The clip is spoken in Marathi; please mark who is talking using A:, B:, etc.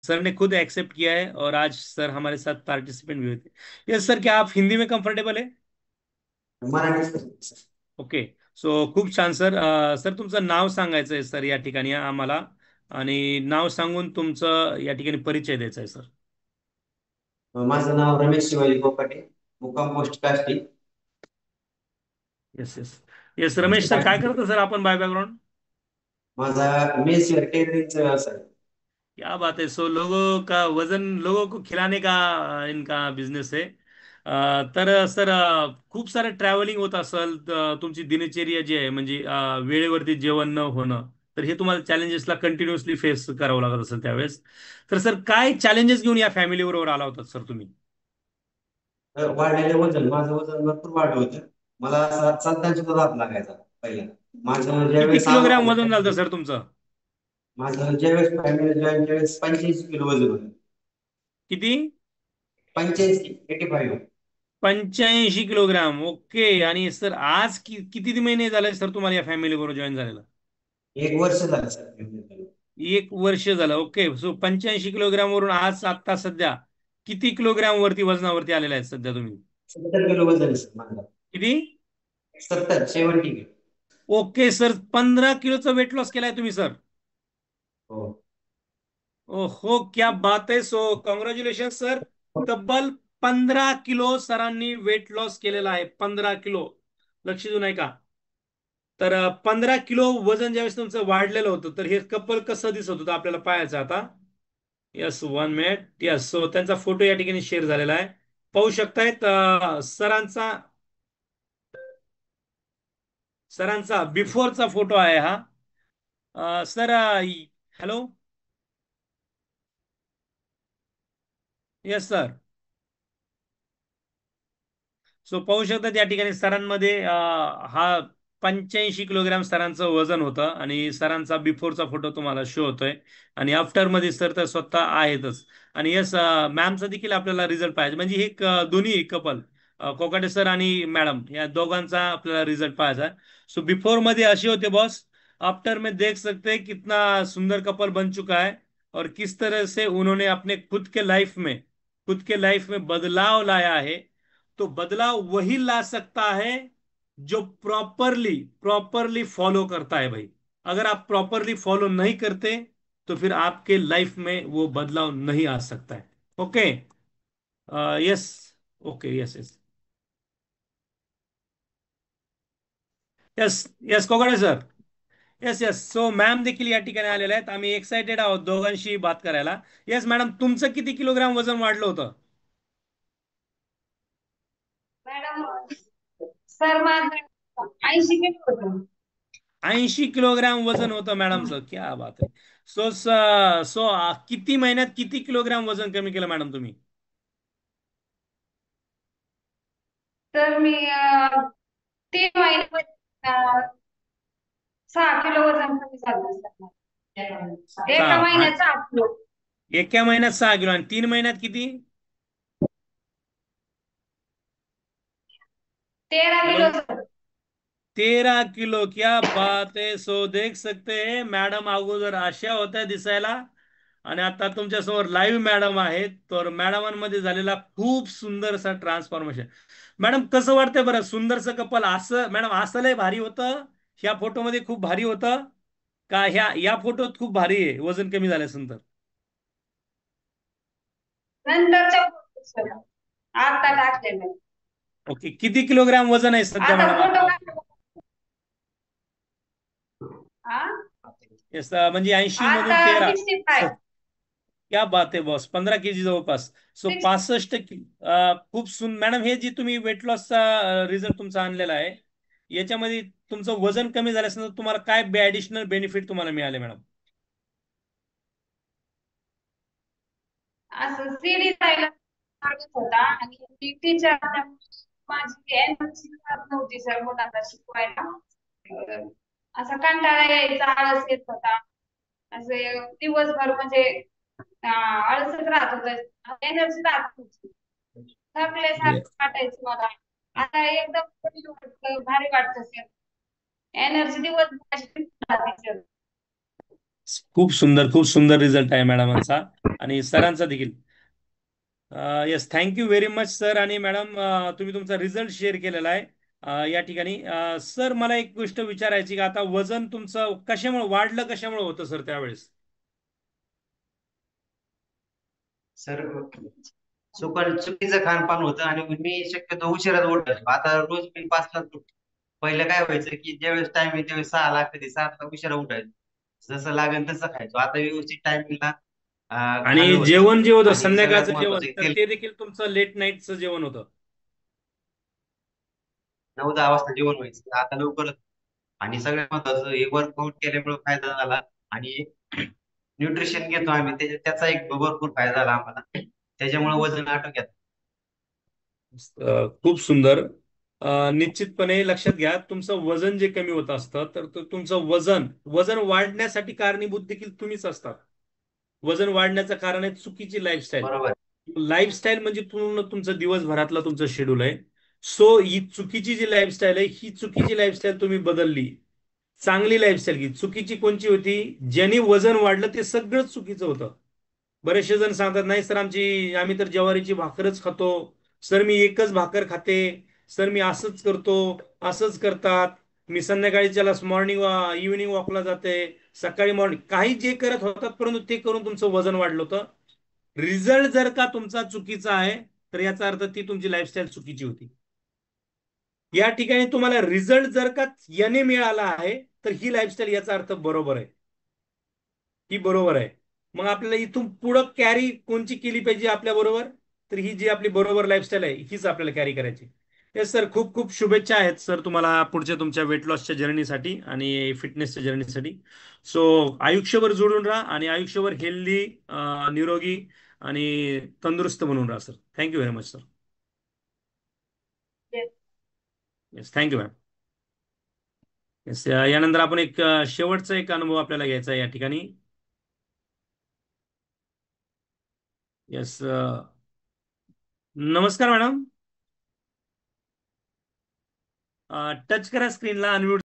A: सर ने खुद एक्सेप्ट किया है और आज सर हमारे साथ पार्टिसिपेंट भी होते हैं। यस सर, क्या आप हिंदी में कंफर्टेबल है?
B: मराठी.
A: ओके. सो खूप छान सर. सर तुमचं नाव सांगायचं आहे सर या ठिकाणी आम्हाला, आणि नाव सांगून तुमचं या ठिकाणी परिचय द्यायचा आहे सर.
B: माझं नाव रमेश शिवाजी कोकाटे, मुक्काम post Kashti.
A: Yes yes. Yes Ramesh sir, काय करतो सर आपण बाय बॅकग्राऊंड?
B: माझा मेसवर टेलरिंगचा व्यवसाय.
A: क्या बात है. सो लोगों का वजन, लोगों को खिलाने का इनका बिझनेस आहे. तर सर खूप सारं ट्रॅव्हलिंग होत असेल, तुमची दिनचर्या जी आहे म्हणजे वेळेवरती जेवण न होणं, तर हे तुम्हाला चॅलेंजेसला कंटिन्युअसली फेस करावं लागत असेल त्यावेळेस. तर सर काय चॅलेंजेस घेऊन या फॅमिली बरोबर आला होता सर तुम्ही?
B: वाढलेलं वजन, माझं वजन भरपूर वाढलं होतं. मला असा चालताना सुद्धा दाब लागायचा पहिला. माझं
A: किती
B: ज्यावेळेस आलो
A: किलोग्रॅम वजन झालं
B: होतो,
A: सर तुमचं?
B: माझं ज्यावेळेस फॅमिली जॉईन त्यावेळेस 85 किलो वजन होतं.
A: किती?
B: 85, 85.
A: 85 किलोग्राम. ओके. आणि सर आज किती महिने झाले सर तुम्हाला या फॅमिली बरोबर जॉईन झालेला?
B: 1 वर्ष झालं सर.
A: 1 वर्ष झालं. ओके. सो 85 किलोग्राम वरून आज आता सध्या किती किलोग्राम वरती वजनावरती आलेला आहे सध्या तुम्ही?
B: 70 किलो वजन आहे सर माझं.
A: किती?
B: 70, 70 किलो.
A: ओके सर, 15 किलोचा वेट लॉस केलाय तुम्ही सर?
B: हो.
A: ओहो, क्या बात आहे. So congratulation sir. तब्बल 15 किलो सरांनी वेट लॉस केलेला आहे. 15 किलो. लक्ष देऊन ऐका. तर 15 किलो वजन ज्यावेळेस तुमचं वाढलेलं होतं, तर हे कपल कसं दिसत होतं आपल्याला पाहायचं आता. Yes, 1 minute. यस. सो त्यांचा फोटो या ठिकाणी शेअर झालेला आहे. पाहू शकतायत सरांचा. सरांचा बिफोरचा फोटो आहे हा. Sir hello. Yes sir. So पाहू शकतात या ठिकाणी सरांमध्ये हा 85 किलोग्राम सरांचं वजन होतं, आणि सरांचा बिफोरचा फोटो तुम्हाला शो होतोय. आणि आफ्टर मध्ये सर तर स्वतः आहेतच. आणि यस, मॅमचा देखील आपल्याला रिझल्ट पाहिजे, म्हणजे हे दोन्ही कपल, कोकाटे सर आणि मॅडम, या दोघांचा आपल्याला रिझल्ट पाहायचा. सो बिफोर मध्ये असे होते बॉस. आफ्टर में देख सकते हैं कितना सुंदर कपल बन चुका है, और किस तरह से उन्होंने अपने खुद के लाइफ में बदलाव लाया है. तो बदलाव वही ला सकता है जो प्रॉपरली प्रॉपरली फॉलो करता है भाई. अगर आप प्रॉपरली फॉलो नहीं करते, तो फिर आपके लाइफ में वो बदलाव नहीं आ सकता है. Okay. Yes. Okay. Yes yes. Yes yes Kogade sir. Yes yes. So ma'am देखील या ठिकाणी आलेल्या आहेत. आम्ही एक्साइटेड आहोत दोघांशी बात करायला. येस मॅडम, तुमचं किती किलोग्राम वजन वाढलं होतं?
C: मॅडम, सर माझं 80 किलो होतं.
A: 80 किलोग्राम वजन होतं मॅडमचं. क्या बात आहे. सो सो किती महिन्यात किती किलोग्राम वजन कमी केलं मॅडम तुम्ही?
C: तर मी 3 महिन्यामध्ये 6 किलो वजन कमी झालं सर. एका
A: सहा
C: महिन्यात 6 किलो.
A: एका महिन्यात 6 किलो, आणि 3 महिन्यात किती?
C: 13 किलो
A: हॅलो.
C: सर.
A: 13 किलो. क्या बात आहे. सो देख सकते हैं मॅडम अगोदर अशा होत्या दिसायला, आणि आता तुमच्यासमोर लाईव्ह मॅडम आहेत. तर मॅडमांमध्ये झालेला खूप सुंदरसा ट्रान्सफॉर्मेशन. मॅडम कसं वाटतंय बरं, सुंदरसं कपल असं मॅडम असं लय भारी होतं? ह्या फोटोमध्ये खूप भारी होतं का ह्या या फोटोत खूप भारी आहे वजन कमी झाल्यानंतर?
C: नंतरच्या फोटो सर. आता टाकलेलं.
A: ओके. किती किलोग्राम वजन आहे सध्या
C: आता
A: मॅडम
C: फोटो
A: आपलं?
C: टाकला. हा.
A: येस, म्हणजे 80 मधून
C: आता
A: 13.
C: 65.
A: क्या बात आहे बॉस. 15 केजी जवळपास. सो
C: 6.
A: 65 खूप मॅडम, हे जे तुम्ही वेट लॉसचा रिझल्ट तुमचा आणलेला आहे, याच्यामध्ये तुमचं वजन कमी झाल्यानंतर तुम्हाला काय ऍडिशनल बेनिफिट तुम्हाला मिळाले मॅडम?
C: असं सीडी जायला लागत होता आणि टीचर माझी एनर्जी राहत नव्हती सर मुलांना शिकवायला. अं, असा कंटाळा यायचा, आळस येत होता. असे दिवसभर म्हणजे आळसच राहत होत. एनर्जी राहत नव्हती. थकल्यासारखं वाटायचं मला. आता एकदम फ्रेश वाटतं, भारी वाटतं सर. एनर्जी दिवसभर अशी राहते सर.
A: खूप सुंदर रिझल्ट आहे मॅडमांचा आणि सरांचा देखील. Yes, thank you very much sir आणि मॅडम, तुम्ही तुमचा रिझल्ट शेअर केलेला आहे या ठिकाणी. सर, मला एक गोष्ट विचारायची, की आता वजन तुमचं कशामुळे वाढलं, कशामुळे होतं सर त्यावेळेस?
B: सर चुकीचं खानपान होतं आणि मी शक्यतो उशिराच उठायचो. आता रोज मी 5 ला उठतो. पहिलं काय व्हायचं की ज्यावेळेस टाइम आहे त्यावेळेस 6 ला, कधी 7 ला उशिरा उठायचो. जसं लागेल तसं खायचो. आता व्यवस्थित टायमिंगला खाणं
A: आणि
B: होतं.
A: जेवण जे होतं
B: आणि सगळ्यात
A: संध्याकाळचं जेवण,
B: महत्वाचं
A: तर
B: तेल
A: ते देखील तुमचं लेट नाईटचं जेवण होतं.
B: 9-10 वाजता जेवण व्हायचं. आता लवकरच. आणि सगळ्यात महत्वाचं हे वर्कआउट केल्यामुळे फायदा झाला. आणि न्यूट्रिशन घेतो आम्ही त्याचा एक भरपूर फायदा झाला आम्हाला. त्याच्यामुळे वजन आटोक्यात.
A: खूप सुंदर. निश्चितपणे लक्षात घ्या, तुमचं वजन जे कमी होत असतं, तर तुमचं वजन वजन वाढण्यासाठी कारणीभूत देखील तुम्हीच असतात. वजन वाढण्याचं कारण आहे चुकीची लाईफस्टाईल.
B: बरोबर.
A: लाईफस्टाईल म्हणजे पूर्ण तुमचं दिवसभरातलं तुमचं शेड्यूल आहे. सो ही चुकीची जी लाईफस्टाईल आहे, ही चुकीची लाईफस्टाईल तुम्ही बदलली. चांगली लाईफस्टाईल घी. चुकीची कोणची होती? ज्यांनी वजन वाढलं ते सगळं चुकीचं होतं. बरेचसे जण सांगतात, नाही सर आम्ही तर ज्वारीची भाकरच खातो, सर मी एकच भाकर खाते, सर मी असंच करतो, असंच करतात, मी संध्याकाळी त्याला मॉर्निंग इव्हिनिंग वॉकला जाते, सकाळी मॉर्निंग काही जे करत होतात, परंतु ते करून तुमचं वजन वाढलं होतं. रिझल्ट जर का तुमचा चुकीचा आहे, तर याचा अर्थ ती तुमची लाईफस्टाईल चुकीची होती. या ठिकाणी तुम्हाला रिझल्ट जर का याने मिळाला आहे, तर ही लाईफस्टाईल याचा अर्थ बरोबर आहे. ही बरोबर आहे. मग आपल्याला इथून पुढं कॅरी कोणची केली पाहिजे आपल्या बरोबर? तर ही जी आपली बरोबर लाईफस्टाईल आहे, हीच आपल्याला कॅरी करायची. येस सर, खूप खूप शुभेच्छा आहेत सर तुम्हाला पुढच्या तुमच्या वेट लॉसच्या जर्नीसाठी आणि फिटनेसच्या जर्नीसाठी. सो आयुष्यभर जोडून राहा आणि आयुष्यभर हेल्दी, निरोगी आणि तंदुरुस्त बनून राहा sir. Thank you very much sir. Yes, thank you ma'am. Yes, यानंतर आपण एक शेवटचा एक अनुभव आपल्याला घ्यायचा आहे या ठिकाणी. येस, नमस्कार मॅडम. टच करा स्क्रीनला, अनम्यूट